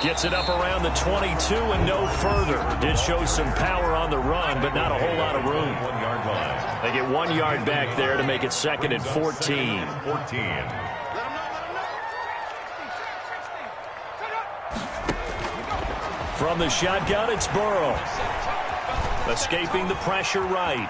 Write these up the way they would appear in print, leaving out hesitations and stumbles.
Gets it up around the 22 and no further. Did show some power on the run, but not a whole lot of room. 1 yard line. They get 1 yard back there to make it 2nd and 14. From the shotgun, it's Burrow. Escaping the pressure right.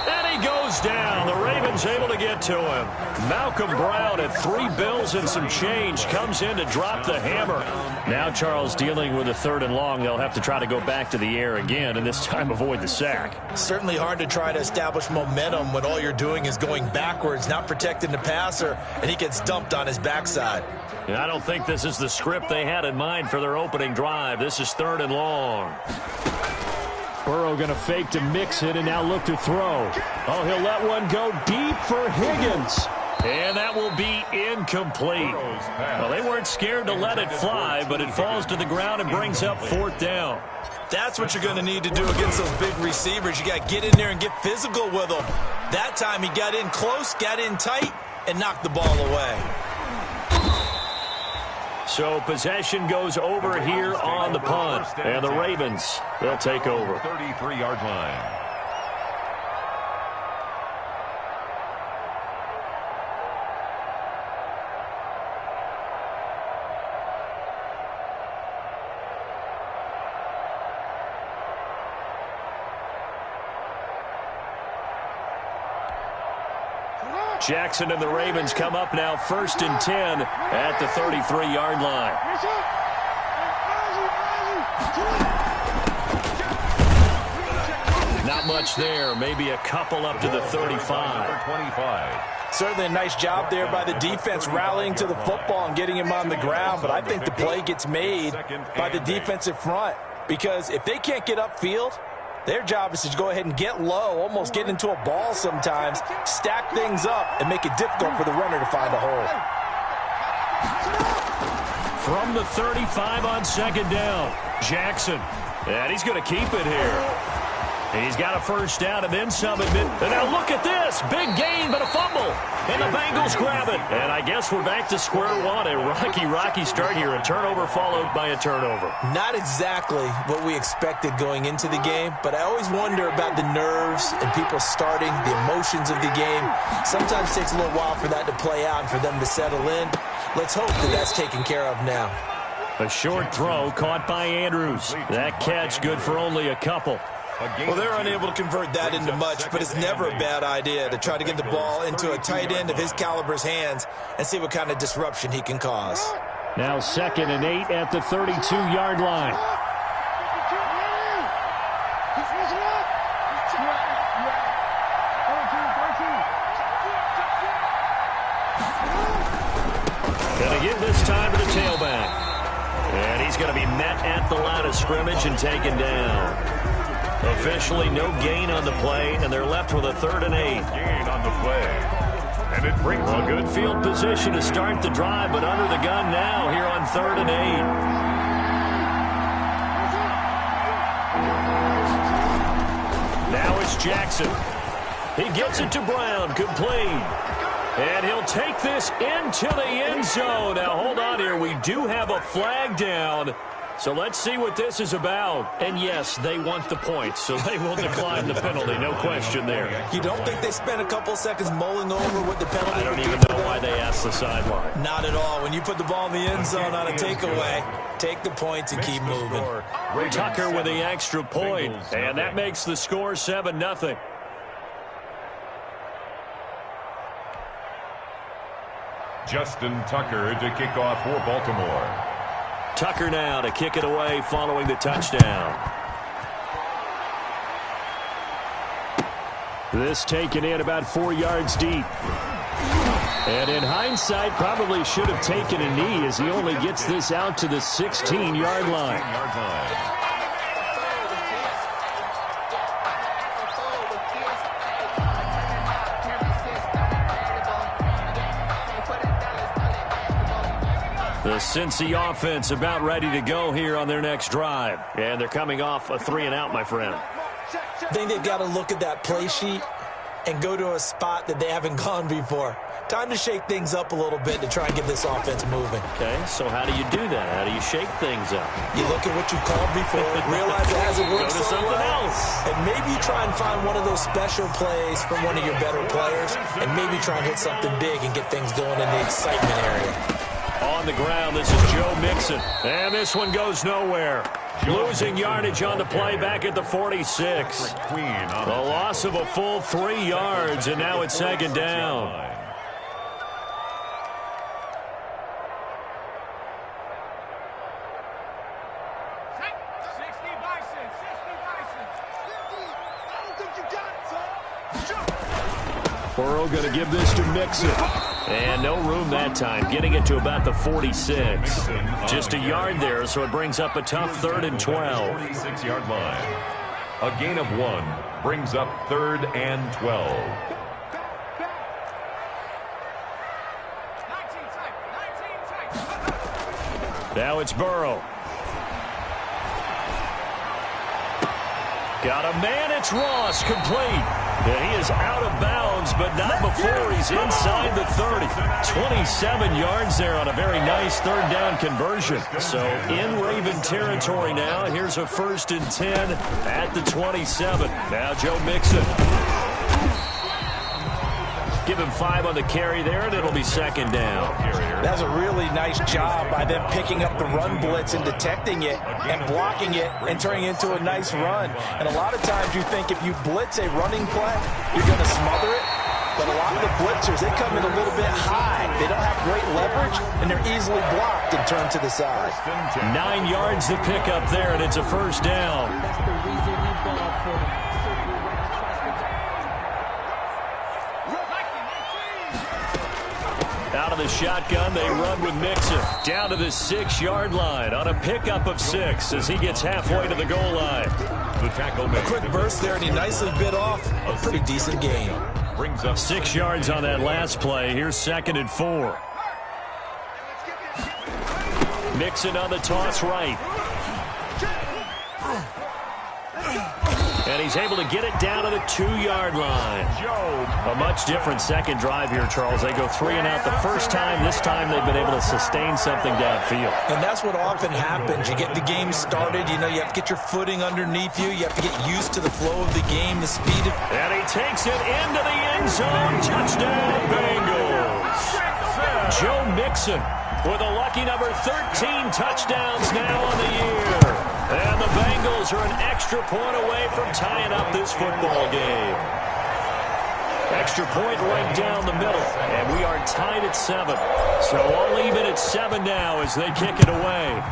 And he goes down. The Ravens able to get to him. Malcolm Brown at 3 bills and some change comes in to drop the hammer. Now Charles dealing with a 3rd and long. They'll have to try to go back to the air again and this time avoid the sack. Certainly hard to try to establish momentum when all you're doing is going backwards, not protecting the passer, and he gets dumped on his backside. I don't think this is the script they had in mind for their opening drive. This is 3rd and long. Burrow going to fake to mix it and now look to throw. Oh, he'll let one go deep for Higgins. And that will be incomplete. Well, they weren't scared to let it fly, but it falls to the ground and brings up 4th down. That's what you're going to need to do against those big receivers. You got to get in there and get physical with them. That time he got in close, got in tight, and knocked the ball away. So possession goes over here on the punt. And the Ravens, they'll take over. 33-yard line. Jackson and the Ravens come up now 1st and 10 at the 33-yard line. Not much there. Maybe a couple up to the 35. Certainly a nice job there by the defense rallying to the football and getting him on the ground. But I think the play gets made by the defensive front. Because if they can't get upfield, their job is to go ahead and get low, almost get into a ball sometimes, stack things up, and make it difficult for the runner to find a hole. From the 35 on 2nd down, Jackson. And he's going to keep it here. He's got a 1st down and then some. And now look at this. Big gain, but a fumble. And the Bengals grab it. And I guess we're back to square one. A rocky start here. A turnover followed by a turnover. Not exactly what we expected going into the game, but I always wonder about the nerves and people starting, the emotions of the game. Sometimes it takes a little while for that to play out and for them to settle in. Let's hope that that's taken care of now. A short throw caught by Andrews. That catch good for only a couple. Well, they're unable to convert that into much, but it's never a bad idea to try to get the ball into a tight end of his caliber's hands and see what kind of disruption he can cause. Now 2nd and 8 at the 32-yard line. Gonna give this time to the tailback. And he's going to be met at the line of scrimmage and taken down. Officially no gain on the play, and they're left with a 3rd and 8. Gain on the play. And it brings a good field position to start the drive, but under the gun now here on 3rd and 8. Now it's Jackson. He gets it to Brown, complete. And he'll take this into the end zone. Now hold on here. We do have a flag down. So let's see what this is about. And yes, they want the points, so they will decline the penalty. No question there. You don't think they spent a couple seconds mulling over what the penalty I don't even know why they asked the sideline. Not at all. When you put the ball in the end zone on a takeaway, take the points and keep moving. Tucker with the extra point, and that makes the score 7-0. Justin Tucker to kick off for Baltimore. Tucker now to kick it away following the touchdown. This taken in about 4 yards deep. And in hindsight, probably should have taken a knee as he only gets this out to the 16-yard line. The Cincy offense about ready to go here on their next drive. And they're coming off a 3-and-out, my friend. I think they've got to look at that play sheet and go to a spot that they haven't gone before. Time to shake things up a little bit to try and get this offense moving. Okay, so how do you do that? How do you shake things up? You look at what you called before, realize it hasn't worked Go to so something well, else. and maybe you try and find one of those special plays from one of your better players, and maybe try and hit something big and get things going in the excitement area. On the ground, this is Joe Mixon. And this one goes nowhere. Losing yardage on the play back at the 46. A loss of a full 3 yards, and now it's second down. Burrow going to give this to Mixon. And no room that time, getting it to about the 46. Just a yard there, so it brings up a tough 3rd and 12. 46-yard line. A gain of 1 brings up 3rd and 12. Now it's Burrow. Got a man, it's Ross, complete. And he is out of bounds, but not before he's inside the 30. 27 yards there on a very nice 3rd down conversion. So in Raven territory now. Here's a 1st and 10 at the 27. Now Joe Mixon. Give him 5 on the carry there, and it'll be second down. That's a really nice job by them picking up the run blitz and detecting it and blocking it and turning it into a nice run. And a lot of times you think if you blitz a running play, you're going to smother it. But a lot of the blitzers, they come in a little bit high. They don't have great leverage, and they're easily blocked and turned to the side. 9 yards to pick up there, and it's a 1st down. Out of the shotgun, they run with Mixon. Down to the 6-yard line on a pickup of 6 as he gets halfway to the goal line. The tackle A quick burst there, and he nicely bit off a pretty decent gain. Brings up 6 yards on that last play. Here's 2nd and 4. Mixon on the toss right. And he's able to get it down to the 2-yard line. A much different second drive here, Charles. They go 3 and out the first time. This time they've been able to sustain something downfield. And that's what often happens. You get the game started. You know, you have to get your footing underneath you. You have to get used to the flow of the game, the speed of... And he takes it into the end zone. Touchdown, Bengals. Joe Mixon with a lucky number 13 touchdowns now on the year. And the Bengals are an extra point away from tying up this football game. Extra point right down the middle. And we are tied at 7. So all even at 7 now as they kick it away.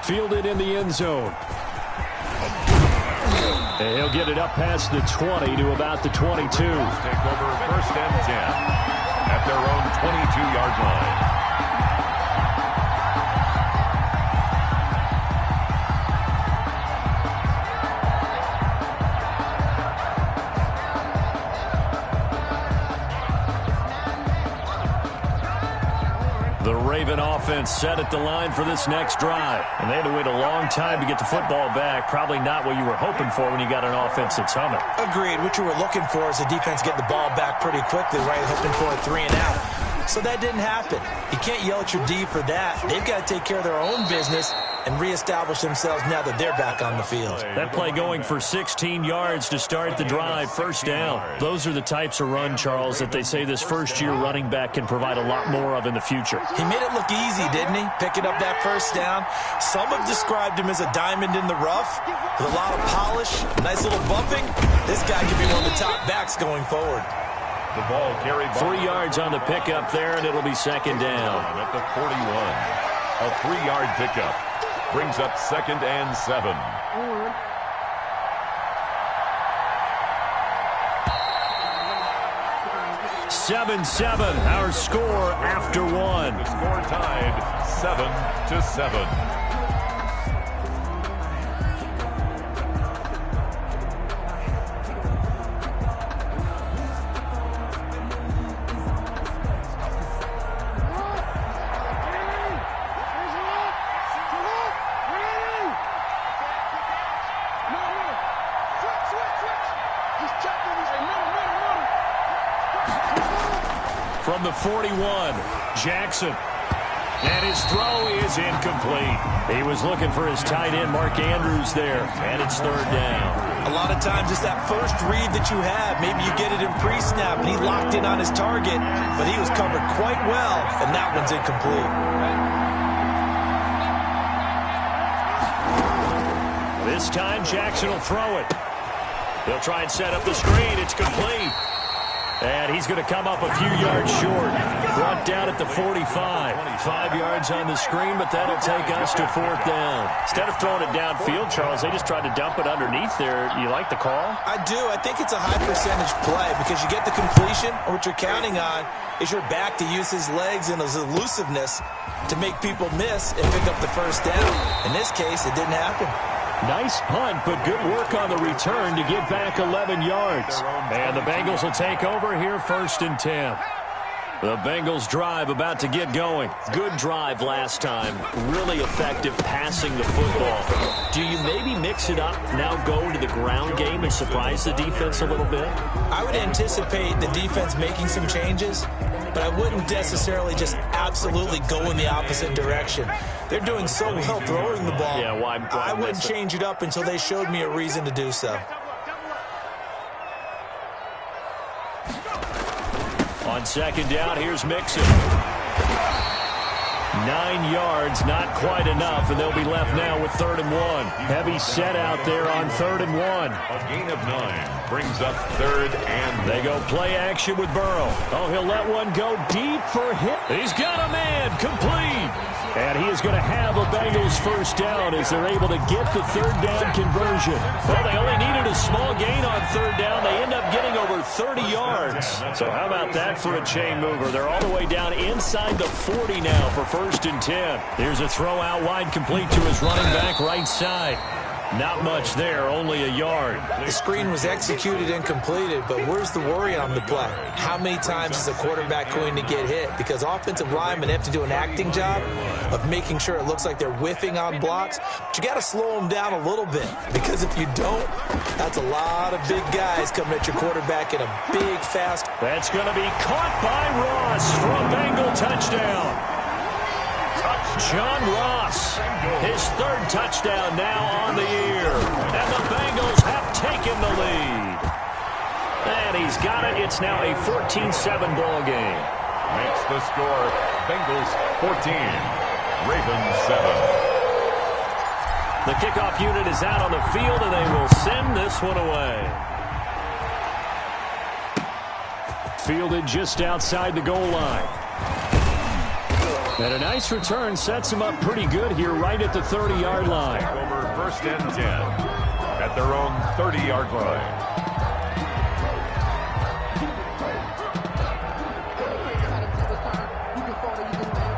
Fielded in the end zone. And he'll get it up past the 20 to about the 22. Take over 1st and 10 at their own 22-yard line. The Raven offense set at the line for this next drive. And they had to wait a long time to get the football back. Probably not what you were hoping for when you got an offense that's humming. Agreed. What you were looking for is the defense getting the ball back pretty quickly, right? Hoping for a 3 and out. So that didn't happen. You can't yell at your D for that. They've got to take care of their own business and reestablish themselves now that they're back on the field. That play going for 16 yards to start the drive. 1st down. Those are the types of run, Charles, that they say this first-year running back can provide a lot more of in the future. He made it look easy, didn't he? Picking up that 1st down. Some have described him as a diamond in the rough with a lot of polish, nice little bumping. This guy could be one of the top backs going forward. The ball carried 3 yards on the pickup there, and it'll be 2nd down. at the 41. A 3-yard pickup brings up 2nd and 7. Seven, our score after 1. The score tied 7-7. From the 41, Jackson. And his throw is incomplete. He was looking for his tight end, Mark Andrews, there. And it's third down. A lot of times it's that first read that you have. Maybe you get it in pre-snap, and he locked in on his target, but he was covered quite well, and that one's incomplete. This time, Jackson will throw it. He'll try and set up the screen. It's complete. And he's going to come up a few yards short. Brought down at the 45. 5 yards on the screen, but that'll take us to fourth down. Instead of throwing it downfield, Charles, they just tried to dump it underneath there. You like the call? I do. I think it's a high percentage play because you get the completion, and what you're counting on is your back to use his legs and his elusiveness to make people miss and pick up the first down. In this case, it didn't happen. Nice punt, but good work on the return to get back 11 yards. And the Bengals will take over here, 1st and 10. The Bengals drive about to get going. Good drive last time. Really effective passing the football. Do you maybe mix it up, now go to the ground game and surprise the defense a little bit? I would anticipate the defense making some changes, but I wouldn't necessarily just absolutely go in the opposite direction. They're doing so well throwing the ball. Yeah, why I wouldn't change it up until they showed me a reason to do so. On second down, here's Mixon. 9 yards, not quite enough, and they'll be left now with 3rd and 1. Heavy set out there on 3rd and 1. A gain of 9 brings up 3rd and 1. They go play action with Burrow. Oh, he'll let one go deep for a hit. He's got a man, complete. And he is going to have a Bengals first down as they're able to get the 3rd down conversion. Well, they only needed a small gain on 3rd down. They end up getting over 30 yards. So how about that for a chain mover? They're all the way down inside the 40 now for 1st and 10. Here's a throw out wide, complete to his running back right side. Not much there, only a yard. The screen was executed and completed, but where's the worry on the play? How many times is a quarterback going to get hit? Because offensive linemen have to do an acting job of making sure it looks like they're whiffing on blocks. But you got to slow them down a little bit, because if you don't, that's a lot of big guys coming at your quarterback in a big, fast. That's going to be caught by Ross for a Bengal touchdown. John Ross, his 3rd touchdown now on the year. And the Bengals have taken the lead. And he's got it. It's now a 14-7 ball game. Makes the score Bengals 14, Ravens 7. The kickoff unit is out on the field, and they will send this one away. Fielded just outside the goal line. And a nice return sets him up pretty good here right at the 30-yard line. Over 1st and 10 at their own 30-yard line.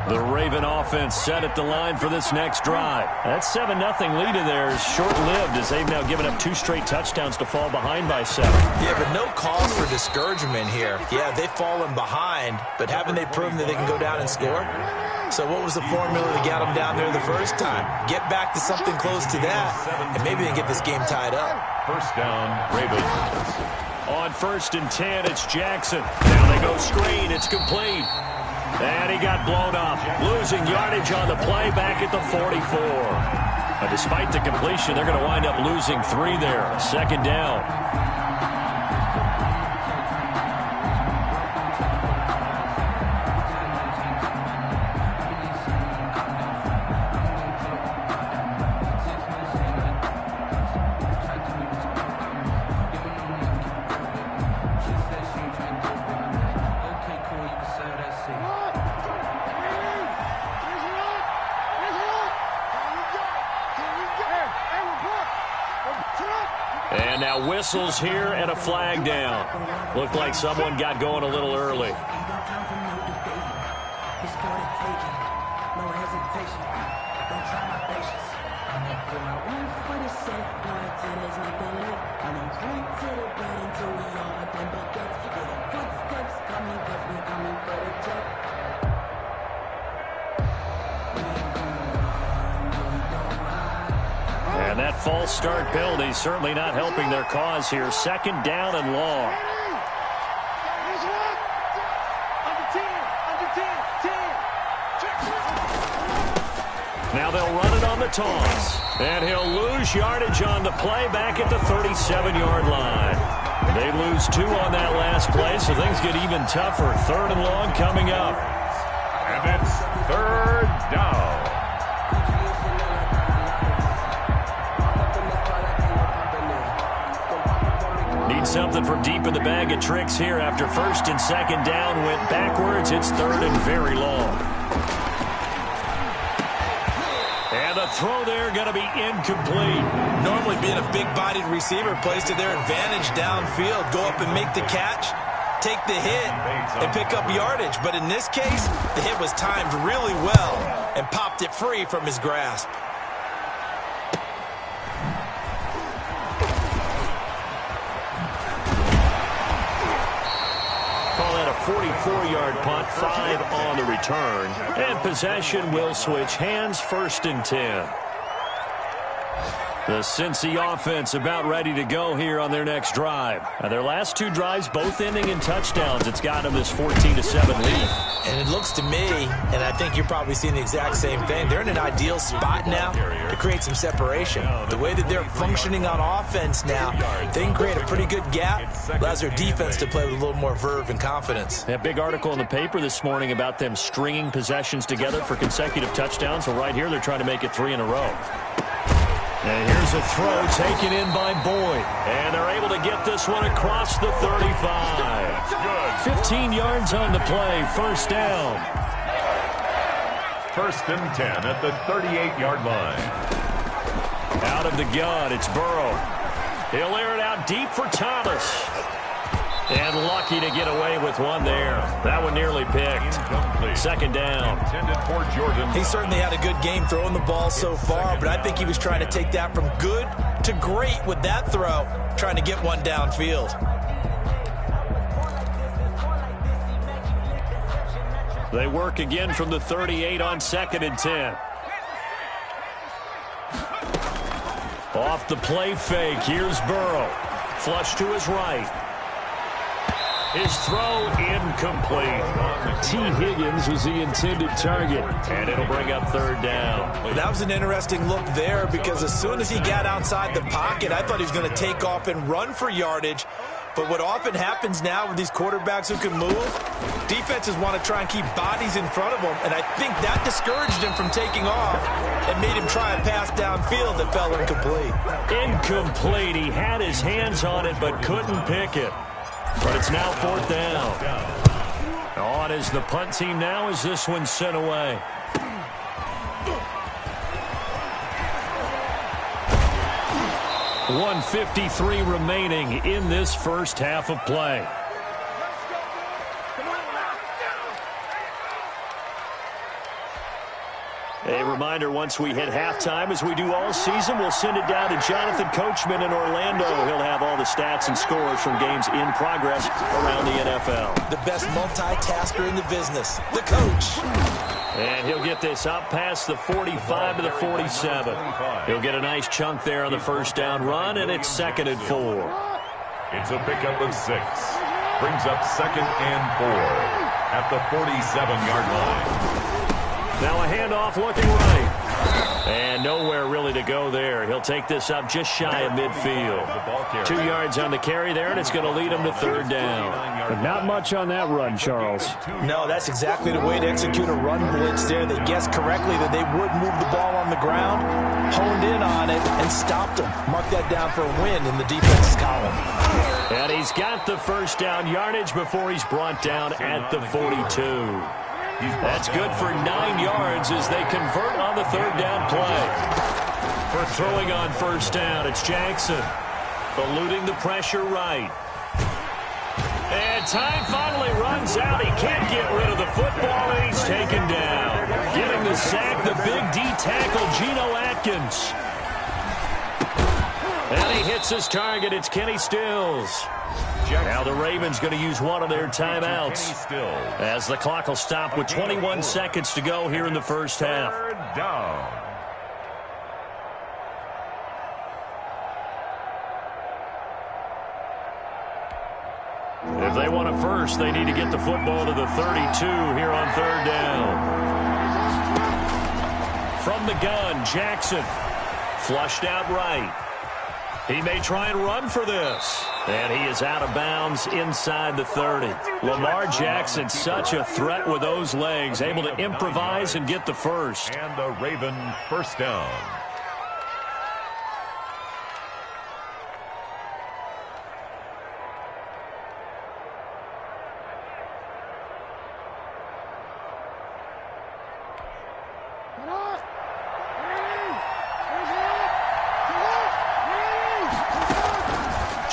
The Raven offense set at the line for this next drive. That 7-0 lead of theirs is short-lived as they've now given up 2 straight touchdowns to fall behind by 7. Yeah, but no cause for discouragement here. Yeah, they've fallen behind, but haven't they proven that they can go down and score? So what was the formula to get them down there the first time? Get back to something close to that, and maybe they get this game tied up. 1st down, Ravens. On 1st and 10, it's Jackson. Now they go screen. It's complete. And he got blown up. Losing yardage on the play back at the 44. But despite the completion, they're going to wind up losing 3 there. 2nd down. And now whistles here and a flag down. Looked like someone got going a little early. And that false start penalty certainly not helping their cause here. 2nd down and long. Now they'll run it on the toss. And he'll lose yardage on the play back at the 37-yard line. They lose 2 on that last play, so things get even tougher. 3rd and long coming up. And it's 3rd down. Need something from deep in the bag of tricks here after 1st and 2nd down went backwards. It's 3rd and very long. And the throw there going to be incomplete. Normally being a big-bodied receiver plays to their advantage downfield. Go up and make the catch, take the hit, and pick up yardage. But in this case, the hit was timed really well and popped it free from his grasp. Call that a 44-yard punt, 5 on the return. And possession will switch hands, 1st and 10. The Cincy offense about ready to go here on their next drive. Now, their last 2 drives both ending in touchdowns. It's got them this 14-7 lead. And it looks to me, and I think you're probably seeing the exact same thing, they're in an ideal spot now to create some separation. The way that they're functioning on offense now, they can create a pretty good gap. Allows their defense to play with a little more verve and confidence. That big article in the paper this morning about them stringing possessions together for consecutive touchdowns. So right here, they're trying to make it 3 in a row. And here's a throw taken in by Boyd. And they're able to get this one across the 35. 15 yards on the play, 1st down. 1st and 10 at the 38-yard line. Out of the gun, it's Burrow. He'll air it out deep for Thomas. And lucky to get away with one there. That one nearly picked. 2nd down. Intended for Jordan. He certainly had a good game throwing the ball so far, but I think he was trying to take that from good to great with that throw, trying to get one downfield. They work again from the 38 on 2nd and 10. Off the play fake, here's Burrow. Flush to his right. His throw incomplete. T. Higgins was the intended target, and it'll bring up 3rd down. That was an interesting look there because as soon as he got outside the pocket, I thought he was going to take off and run for yardage. But what often happens now with these quarterbacks who can move, defenses want to try and keep bodies in front of them, and I think that discouraged him from taking off and made him try a pass downfield that fell incomplete. Incomplete. He had his hands on it but couldn't pick it. But it's now 4th down. On is the punt team now as this one's sent away. .153 remaining in this 1st half of play. A reminder, once we hit halftime, as we do all season, we'll send it down to Jonathan Coachman in Orlando. He'll have all the stats and scores from games in progress around the NFL. The best multitasker in the business, the coach. And he'll get this up past the 45 to the 47. He'll get a nice chunk there on the 1st down run, and it's 2nd and 4. It's a pickup of 6. Brings up 2nd and 4 at the 47-yard line. Now a handoff looking right. And nowhere really to go there. He'll take this up just shy of midfield. 2 yards on the carry there, and it's going to lead him to 3rd down. But not much on that run, Charles. No, that's exactly the way to execute a run blitz there. They guessed correctly that they would move the ball on the ground, honed in on it, and stopped them. Mark that down for a win in the defense's column. And he's got the 1st down yardage before he's brought down at the 42. That's good for 9 yards as they convert on the 3rd down play. For throwing on 1st down, it's Jackson. Eluding the pressure right. And time finally runs out. He can't get rid of the football, and he's taken down. Getting the sack, the big D tackle, Geno Atkins. And he hits his target. It's Kenny Stills. Now the Ravens going to use one of their timeouts as the clock will stop with 21 seconds to go here in the 1st half. 3rd down. If they want a first, they need to get the football to the 32 here on 3rd down. From the gun, Jackson. Flushed out right. He may try and run for this. And he is out of bounds inside the 30. Lamar Jackson, such a threat with those legs, able to improvise and get the first. And the Raven first down.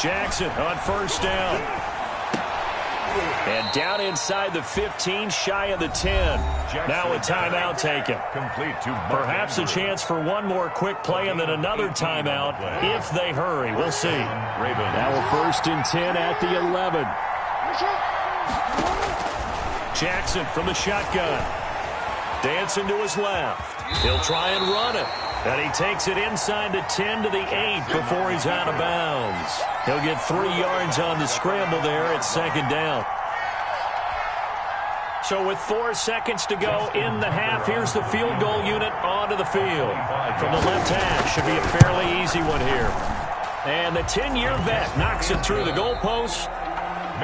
Jackson on first down. And down inside the 15, shy of the 10. Now a timeout taken. Perhaps a chance for one more quick play and then another timeout if they hurry. We'll see. Now a 1st and 10 at the 11. Jackson from the shotgun. Dancing to his left. He'll try and run it. And he takes it inside the 10 to the 8 before he's out of bounds. He'll get 3 yards on the scramble there at 2nd down. So with 4 seconds to go in the half, here's the field goal unit onto the field. From the left hash, should be a fairly easy one here. And the 10-year vet knocks it through the goalpost.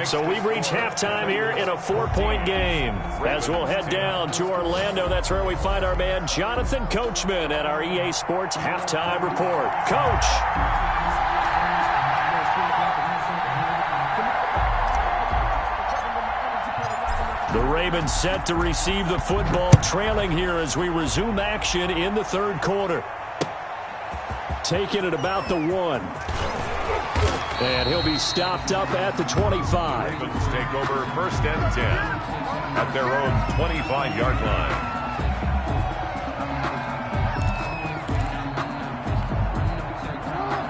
So we've reached halftime here in a 4-point game. As we'll head down to Orlando, that's where we find our man Jonathan Coachman at our EA Sports Halftime Report. Coach. The Ravens set to receive the football, trailing here as we resume action in the 3rd quarter. Taking it about the 1. And he'll be stopped up at the 25. Ravens take over 1st and 10 at their own 25-yard line.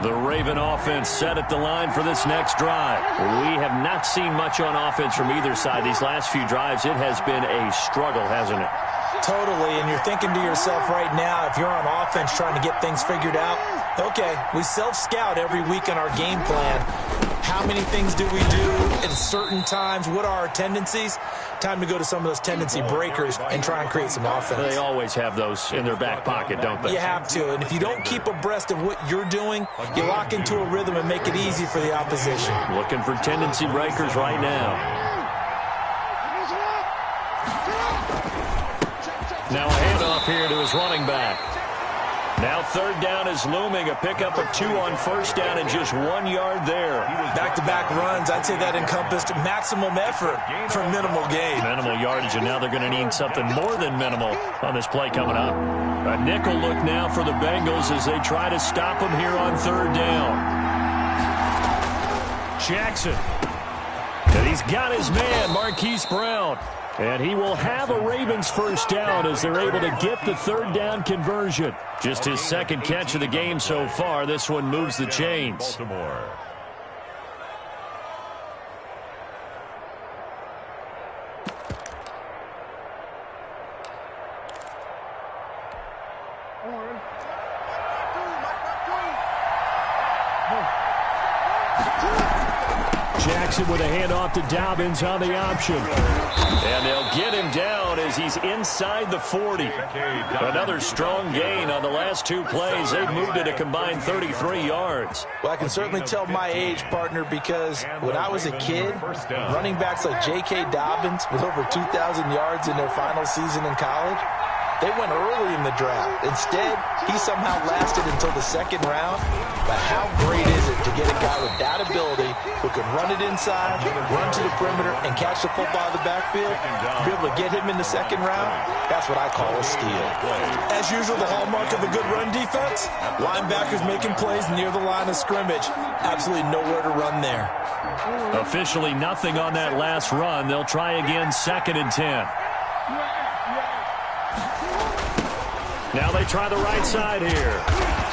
The Raven offense set at the line for this next drive. We have not seen much on offense from either side these last few drives. It has been a struggle, hasn't it? Totally, and you're thinking to yourself right now, if you're on offense trying to get things figured out, okay, we self-scout every week on our game plan. How many things do we do at certain times? What are our tendencies? Time to go to some of those tendency breakers and try and create some offense. They always have those in their back pocket, don't they? You have to, and if you don't keep abreast of what you're doing, you lock into a rhythm and make it easy for the opposition. Looking for tendency breakers right now. Now a handoff here to his running back. Now 3rd down is looming. A pickup of 2 on 1st down and just 1 yard there. Back-to-back runs, I'd say that encompassed maximum effort for minimal gain. Minimal yardage, and now they're going to need something more than minimal on this play coming up. A nickel look now for the Bengals as they try to stop him here on 3rd down. Jackson. And he's got his man, Marquise Brown. And he will have a Ravens first down as they're able to get the 3rd down conversion. Just his 2nd catch of the game so far. This one moves the chains. Baltimore. Jackson with a handoff to Dobbins on the option. And they'll get him down as he's inside the 40. Another strong gain on the last 2 plays. They've moved it a combined 33 yards. Well, I can certainly tell my age, partner, because when I was a kid, running backs like J.K. Dobbins with over 2,000 yards in their final season in college, they went early in the draft. Instead, he somehow lasted until the 2nd round. But how great is it to get a guy with that ability who can run it inside, run to the perimeter, and catch the football in the backfield? To be able to get him in the 2nd round, that's what I call a steal. As usual, the hallmark of a good run defense, linebackers making plays near the line of scrimmage. Absolutely nowhere to run there. Officially nothing on that last run. They'll try again, 2nd and 10. Now they try the right side here.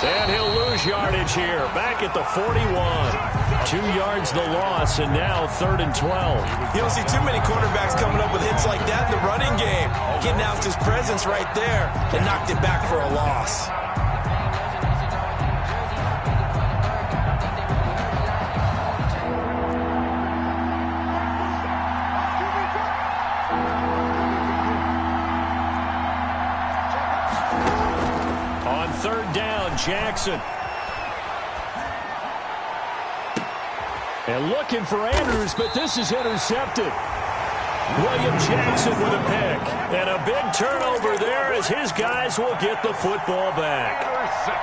And he'll lose yardage here. Back at the 41. 2 yards the loss, and now 3rd and 12. You don't see too many quarterbacks coming up with hits like that in the running game. He announced his presence right there and knocked it back for a loss. third down, Jackson. And looking for Andrews, but this is intercepted. William Jackson with a pick. And a big turnover there as his guys will get the football back.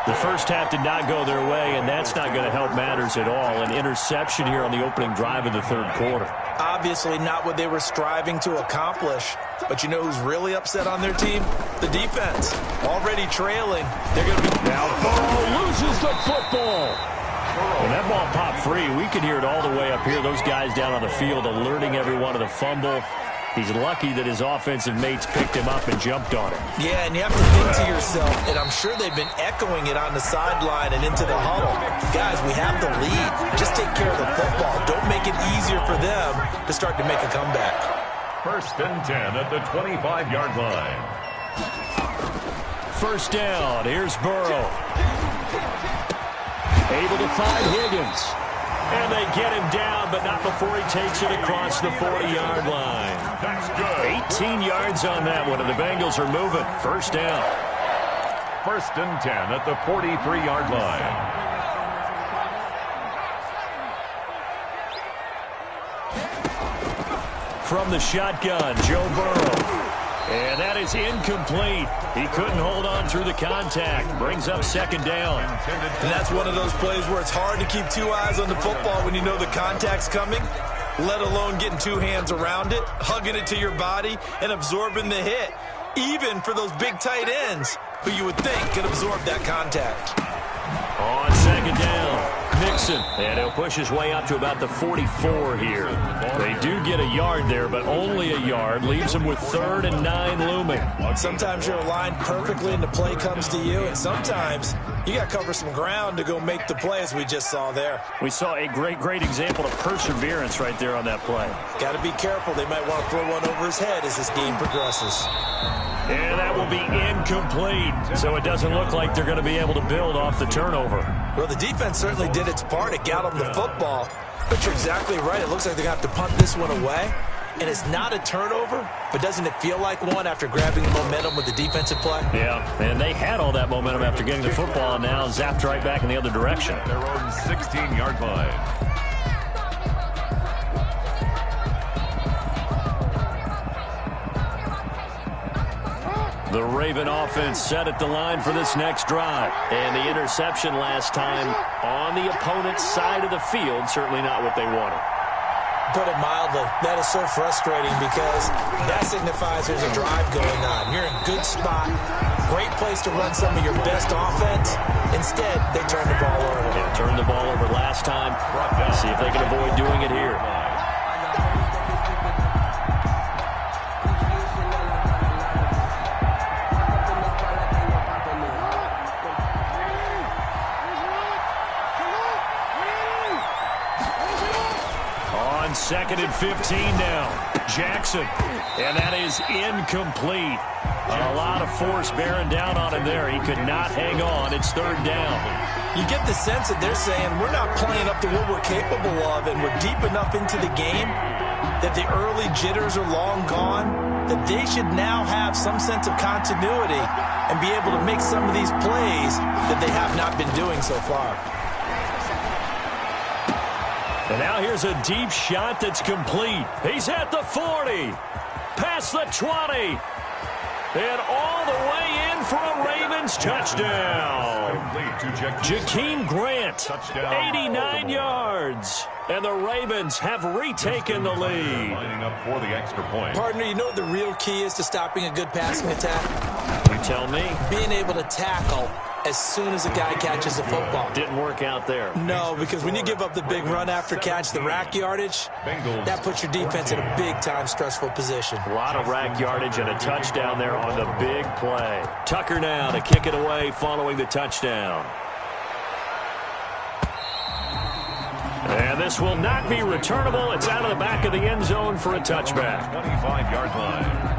The first half did not go their way, and that's not going to help matters at all. An interception here on the opening drive of the third quarter. Obviously not what they were striving to accomplish. But you know who's really upset on their team? The defense. Already trailing. They're going to be... Now Burrow loses the football. When that ball popped free, we could hear it all the way up here. Those guys down on the field alerting everyone of the fumble. He's lucky that his offensive mates picked him up and jumped on him. Yeah, and you have to think to yourself, and I'm sure they've been echoing it on the sideline and into the huddle. Guys, we have the lead. Just take care of the football. Don't make it easier for them to start to make a comeback. First and 10 at the 25-yard line. First down. Here's Burrow. Able to find Higgins. And they get him down, but not before he takes it across the 40-yard line. That's good. 18 yards on that one, and the Bengals are moving. First down. First and 10 at the 43-yard line. From the shotgun, Joe Burrow. And that is incomplete. He couldn't hold on through the contact. Brings up second down. And that's one of those plays where it's hard to keep two eyes on the football when you know the contact's coming, let alone getting two hands around it, hugging it to your body, and absorbing the hit. Even for those big tight ends who you would think could absorb that contact. On second down, Mixon. And he'll push his way up to about the 44 here. They do get a yard there, but only a yard. Leaves him with 3rd and 9 looming. Sometimes you're aligned perfectly and the play comes to you, and sometimes you got to cover some ground to go make the play, as we just saw there. We saw a great example of perseverance right there on that play. Got to be careful. They might want to throw one over his head as this game progresses. And that will be incomplete. So it doesn't look like they're going to be able to build off the turnover. Well, the defense certainly did its part. It got them the football. But you're exactly right. It looks like they're going to have to punt this one away. And it's not a turnover, but doesn't it feel like one after grabbing the momentum with the defensive play? Yeah, and they had all that momentum after getting the football and now zapped right back in the other direction. Their own 16-yard line. The Raven offense set at the line for this next drive. And the interception last time on the opponent's side of the field, certainly not what they wanted. Put it mildly, that is so frustrating because that signifies there's a drive going on. You're in a good spot, great place to run some of your best offense. Instead, they turn the ball over. Yeah, turned the ball over last time. See if they can avoid doing it here. Second and 15 now. Jackson. And that is incomplete. A lot of force bearing down on him there. He could not hang on. It's third down. You get the sense that they're saying we're not playing up to what we're capable of, and we're deep enough into the game that the early jitters are long gone, that they should now have some sense of continuity and be able to make some of these plays that they have not been doing so far. And now here's a deep shot that's complete. He's at the 40, past the 20, and all the way in for a Ravens touchdown. Jakeem Grant, 89 yards. And the Ravens have retaken the lead. Lining up for the extra point. Partner, you know what the real key is to stopping a good passing attack? You tell me. Being able to tackle as soon as a guy catches a football. Didn't work out there. No, because when you give up the big run after catch, the rack yardage, that puts your defense in a big-time stressful position. A lot of rack yardage and a touchdown there on the big play. Tucker now to kick it away following the touchdown. And this will not be returnable. It's out of the back of the end zone for a touchback. 25-yard line.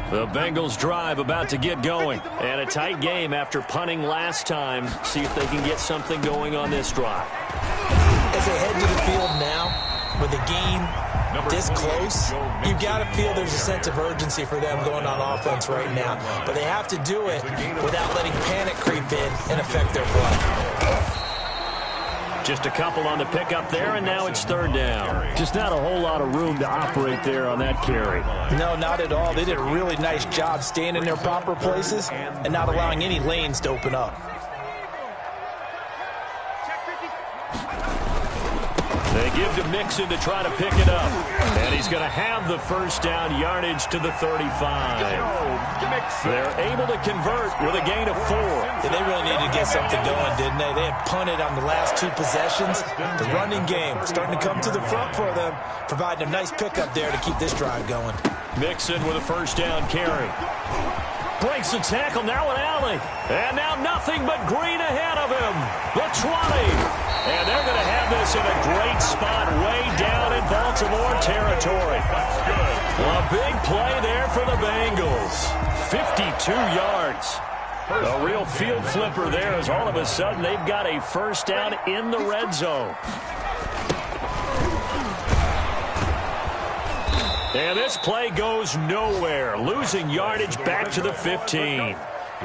The Bengals drive about to get going. And a tight game after punting last time. See if they can get something going on this drive. As they head to the field now, with the game this close, you've got to feel there's a sense of urgency for them going on offense right now. But they have to do it without letting panic creep in and affect their play. Just a couple on the pickup there, and now it's third down. Just not a whole lot of room to operate there on that carry. No, not at all. They did a really nice job staying in their proper places and not allowing any lanes to open up. They give to Mixon to try to pick it up. And he's going to have the first down, yardage to the 35. They're able to convert with a gain of 4. Yeah, they really needed to get something going, didn't they? They had punted on the last 2 possessions. The running game starting to come to the front for them, providing a nice pickup there to keep this drive going. Mixon with a first down carry. Breaks the tackle, now an alley. And now nothing but green ahead of him. The 20. And they're going to have this in a great spot way down in Baltimore territory. A big play there for the Bengals. 52 yards. A real field flipper there as all of a sudden they've got a first down in the red zone. And this play goes nowhere. Losing yardage back to the 15.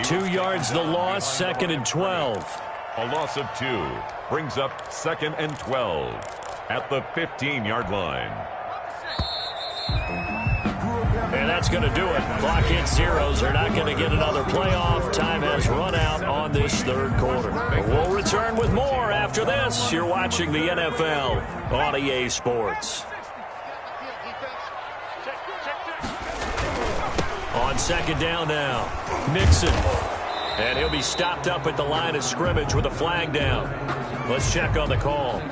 2 yards the loss, 2nd and 12. A loss of 2 brings up 2nd and 12 at the 15-yard line. And that's going to do it. Clock hits zeros. They're not going to get another playoff. Time has run out on this third quarter. We'll return with more after this. You're watching the NFL on EA Sports. On second down now, Mixon. And he'll be stopped up at the line of scrimmage with a flag down. Let's check on the call.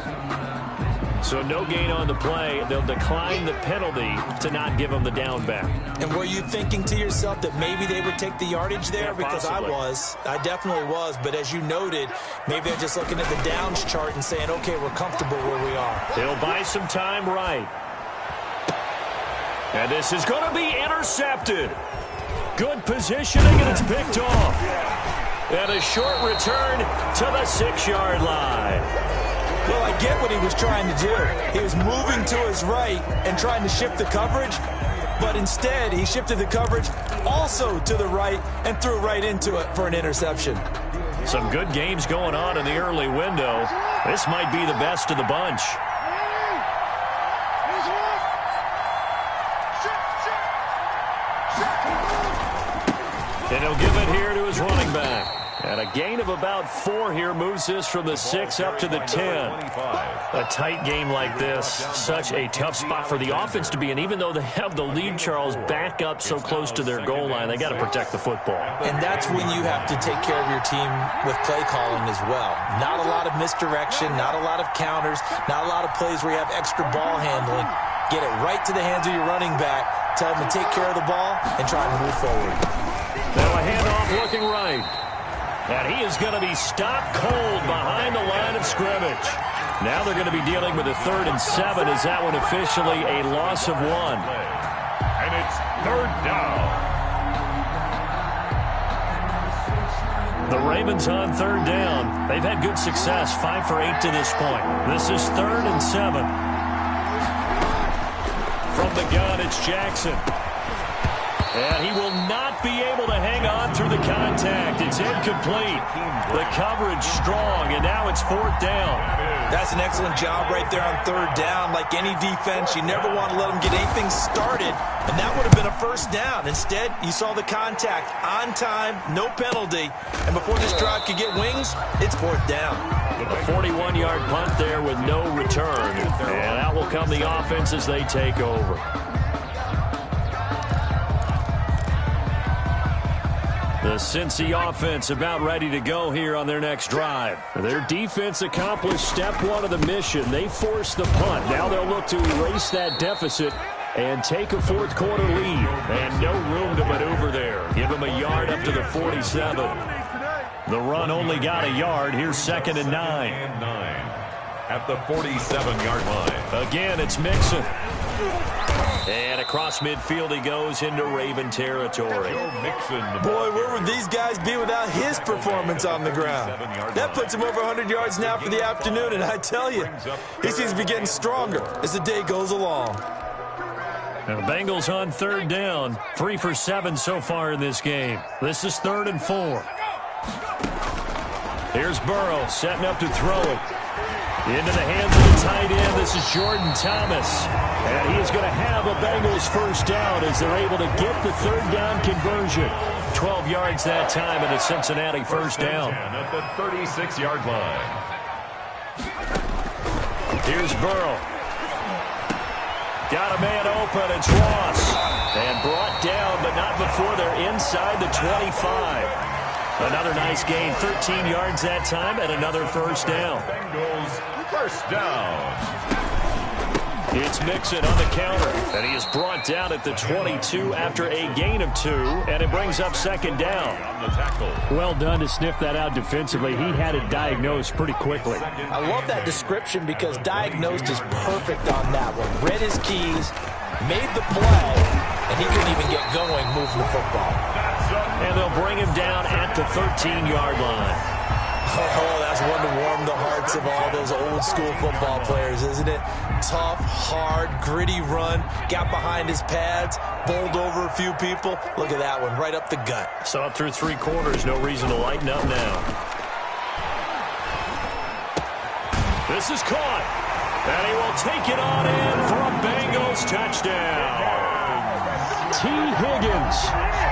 So no gain on the play. They'll decline the penalty to not give him the down back. And were you thinking to yourself that maybe they would take the yardage there? Yeah, because I definitely was. But as you noted, maybe they're just looking at the downs chart and saying, okay, we're comfortable where we are. They'll buy some time right. And this is going to be intercepted. Good positioning, and it's picked off. And a short return to the 6-yard line. Well, I get what he was trying to do. He was moving to his right and trying to shift the coverage, but instead he shifted the coverage also to the right and threw right into it for an interception. Some good games going on in the early window. This might be the best of the bunch. And he'll give it here to his running back. And a gain of about 4 here moves this from the 6 up to the 10. A tight game like this, such a tough spot for the offense to be in. Even though they have the lead, Charles, back up so close to their goal line, they got to protect the football. And that's when you have to take care of your team with play calling as well. Not a lot of misdirection, not a lot of counters, not a lot of plays where you have extra ball handling. Get it right to the hands of your running back. Tell them to take care of the ball and try to move forward. Now a handoff looking right. And he is going to be stopped cold behind the line of scrimmage. Now they're going to be dealing with a 3rd and 7. Is that one officially a loss of 1? And it's 3rd down. The Ravens on 3rd down. They've had good success, 5 for 8 to this point. This is 3rd and 7. From the gun, it's Jackson. And he will not be able to hang on through the contact. It's incomplete. The coverage strong, and now it's 4th down. That's an excellent job right there on 3rd down. Like any defense, you never want to let them get anything started, and that would have been a first down. Instead, you saw the contact on time, no penalty, and before this drive could get wings, it's 4th down. A 41-yard punt there with no return, and out will come the offense as they take over. The Cincy offense about ready to go here on their next drive. Their defense accomplished step 1 of the mission. They forced the punt. Now they'll look to erase that deficit and take a 4th quarter lead. And no room to maneuver there. Give them a yard up to the 47. The run only got a yard. Here's 2nd and 9. At the 47-yard line. Again, it's Mixon. And across midfield he goes into Raven territory. Boy, where would these guys be without his performance on the ground? That puts him over 100 yards now for the afternoon, and I tell you, he seems to be getting stronger as the day goes along. Now the Bengals on third down. 3 for 7 so far in this game. This is 3rd and 4. Here's Burrow setting up to throw it. Into the hands of the tight end. This is Jordan Thomas. And he is going to have a Bengals first down as they're able to get the third down conversion. 12 yards that time and a Cincinnati first down. At the 36-yard line. Here's Burrow. Got a man open. It's Ross. And brought down, but not before they're inside the 25. Another nice gain. 13 yards that time and another first down. Bengals first down. It's Mixon on the counter, and he is brought down at the 22 after a gain of 2, and it brings up second down. On the tackle. Well done to sniff that out defensively. He had it diagnosed pretty quickly. I love that description because diagnosed is perfect on that one. Read his keys, made the play, and he couldn't even get going moving the football. And they'll bring him down at the 13-yard line. Oh, that's one to warm the hearts of all those old-school football players, isn't it? Tough, hard, gritty run, got behind his pads, bowled over a few people. Look at that one, right up the gut. Saw it through 3 quarters, no reason to lighten up now. This is caught, and he will take it on in for a Bengals touchdown. T. Higgins,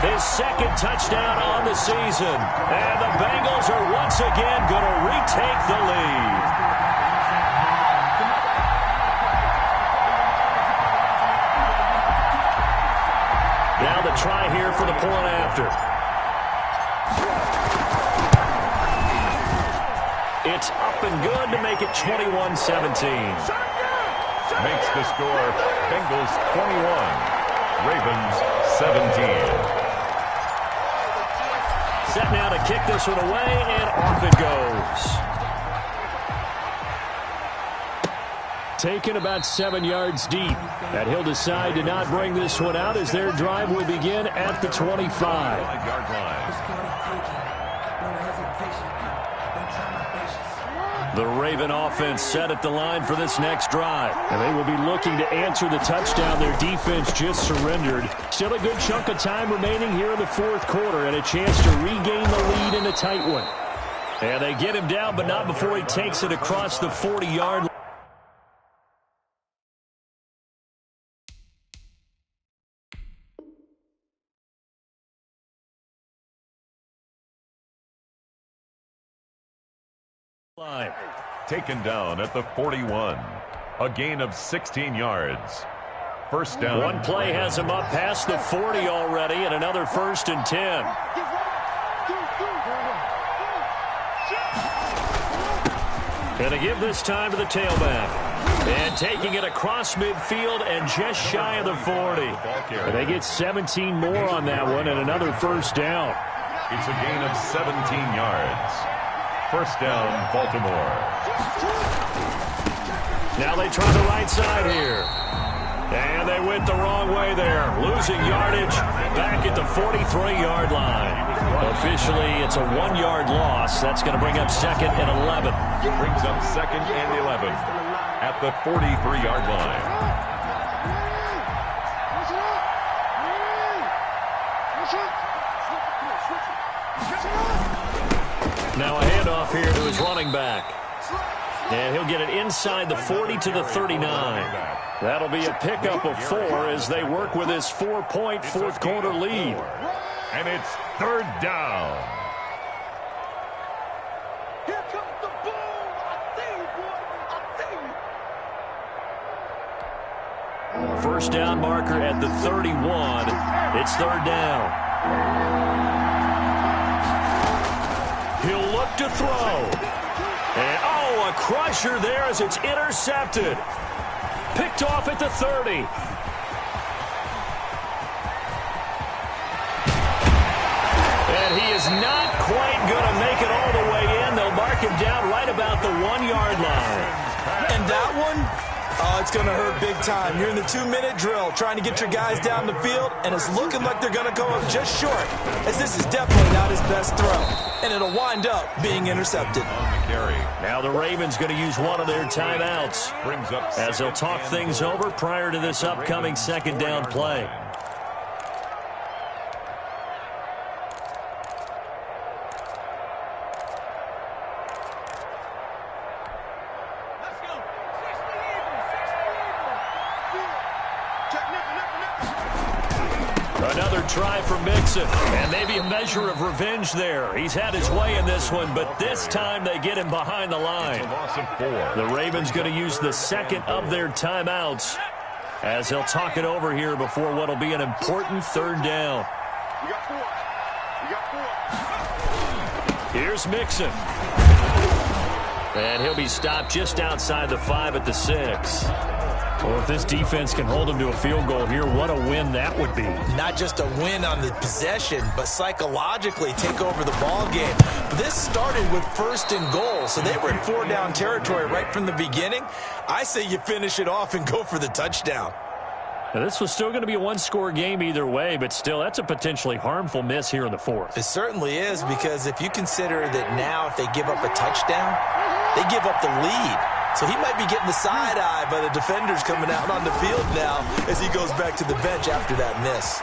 his second touchdown on the season. And the Bengals are once again going to retake the lead. Now the try here for the point after. It's up and good to make it 21-17. Makes the score Bengals 21. Ravens 17. Set now to kick this one away, and off it goes. Taken about 7 yards deep. And he'll decide to not bring this one out as their drive will begin at the 25. The Raven offense set at the line for this next drive. And they will be looking to answer the touchdown their defense just surrendered. Still a good chunk of time remaining here in the fourth quarter and a chance to regain the lead in a tight one. And they get him down, but not before he takes it across the 40-yard line. Taken down at the 41. A gain of 16 yards. First down. One play has him up past the 40 already, and another 1st and 10. Going to give this time to the tailback. And taking it across midfield and just shy of the 40. And they get 17 more on that one and another first down. It's a gain of 17 yards. First down, Baltimore. Now they try the right side here. And they went the wrong way there. Losing yardage back at the 43-yard line. Officially, it's a 1-yard loss. That's going to bring up 2nd and 11. Brings up 2nd and 11 at the 43-yard line. Now a handoff here to his running back. And he'll get it inside the 40 to the 39. That'll be a pickup of 4 as they work with this 4-point fourth quarter lead. And it's 3rd down. Here comes the boom. I see you, boy. I see you. First down marker at the 31. It's 3rd down. He'll look to throw. And, a crusher there as it's intercepted. Picked off at the 30. And he is not quite going to make it all the way in. They'll mark him down right about the 1-yard line. And that one, Oh, it's going to hurt big time. You're in the 2-minute drill trying to get your guys down the field, and it's looking like they're going to go up just short, as this is definitely not his best throw, and it'll wind up being intercepted. Now the Ravens going to use one of their timeouts as they'll talk things over prior to this upcoming second down play. Another try for Mixon, and maybe a measure of revenge there. He's had his way in this one, but this time they get him behind the line. The Ravens going to use the second of their timeouts as they'll talk it over here before what will be an important third down. Here's Mixon. And he'll be stopped just outside the 5 at the 6. Well, if this defense can hold them to a field goal here, what a win that would be. Not just a win on the possession, but psychologically take over the ball game. This started with 1st and goal, so they were in 4-down territory right from the beginning. I say you finish it off and go for the touchdown. Now, this was still going to be a one-score game either way, but still, that's a potentially harmful miss here in the 4th. It certainly is, because if you consider that now if they give up a touchdown, they give up the lead. So he might be getting the side eye by the defenders coming out on the field now as he goes back to the bench after that miss.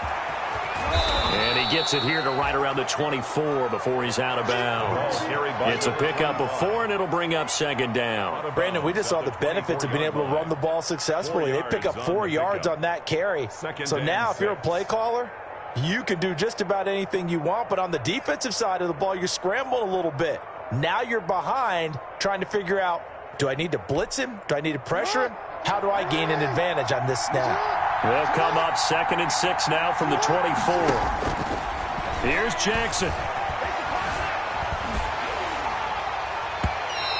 And he gets it here to right around the 24 before he's out of bounds. It's a pickup of 4, and it'll bring up second down. Brandon, we just saw the benefits of being able to run the ball successfully. They pick up 4 yards on that carry. So now if you're a play caller, you can do just about anything you want. But on the defensive side of the ball, you're scrambling a little bit. Now you're behind trying to figure out, do I need to blitz him? Do I need to pressure him? How do I gain an advantage on this snap? They'll come up 2nd and 6 now from the 24. Here's Jackson.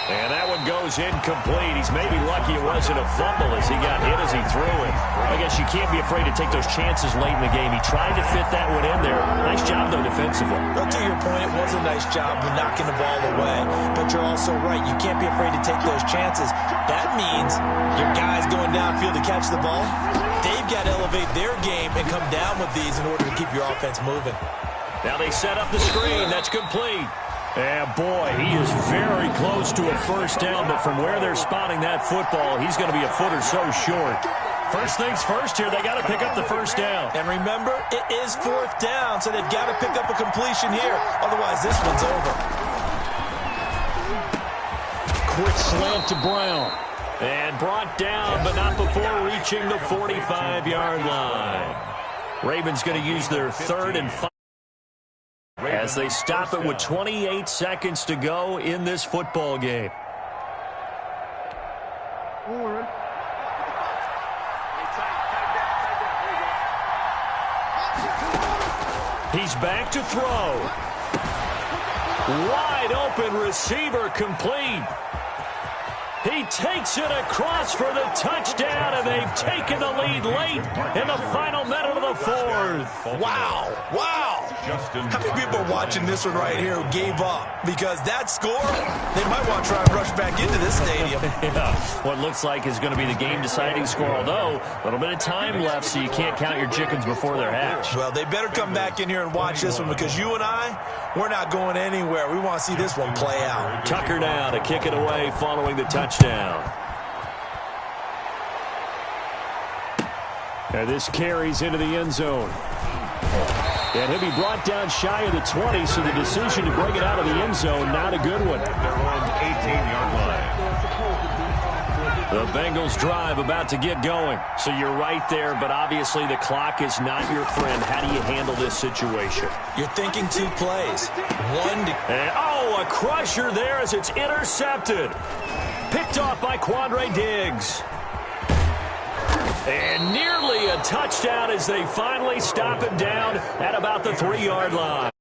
And that one goes incomplete. He's maybe lucky it wasn't a fumble as he got hit as he threw it. I guess you can't be afraid to take those chances late in the game. He tried to fit that one in there. Nice job, though, defensively. Well, to your point, it was a nice job of knocking the ball away. But you're also right. You can't be afraid to take those chances. That means your guys going downfield to catch the ball, they've got to elevate their game and come down with these in order to keep your offense moving. Now they set up the screen. That's complete. And boy, he is very close to a first down, but from where they're spotting that football, he's going to be a foot or so short. First things first here, they got to pick up the first down. And remember, it is 4th down, so they've got to pick up a completion here. Otherwise, this one's over. Quick slant to Brown. And brought down, but not before reaching the 45-yard line. Ravens going to use their 3rd and 5. As they stop it with 28 seconds to go in this football game. He's back to throw. Wide open receiver complete. He takes it across for the touchdown, and they've taken the lead late in the final minute of the 4th. Wow. Wow. How many people are watching this one right here who gave up? Because that score, they might want to try and rush back into this stadium. Yeah, what looks like is going to be the game-deciding score, although a little bit of time left, so you can't count your chickens before they're hatched. Well, they better come back in here and watch this one, because you and I, we're not going anywhere. We want to see this one play out. Tucker now to kick it away following the touchdown. And this carries into the end zone. And he'll be brought down shy of the 20, so the decision to bring it out of the end zone, not a good one. They're on the 18-yard line. The Bengals drive about to get going. So you're right there, but obviously the clock is not your friend. How do you handle this situation? You're thinking 2 plays. One to... And, oh, a crusher there as it's intercepted. Picked off by Quandre Diggs. And nearly a touchdown as they finally stop him down at about the 3-yard line.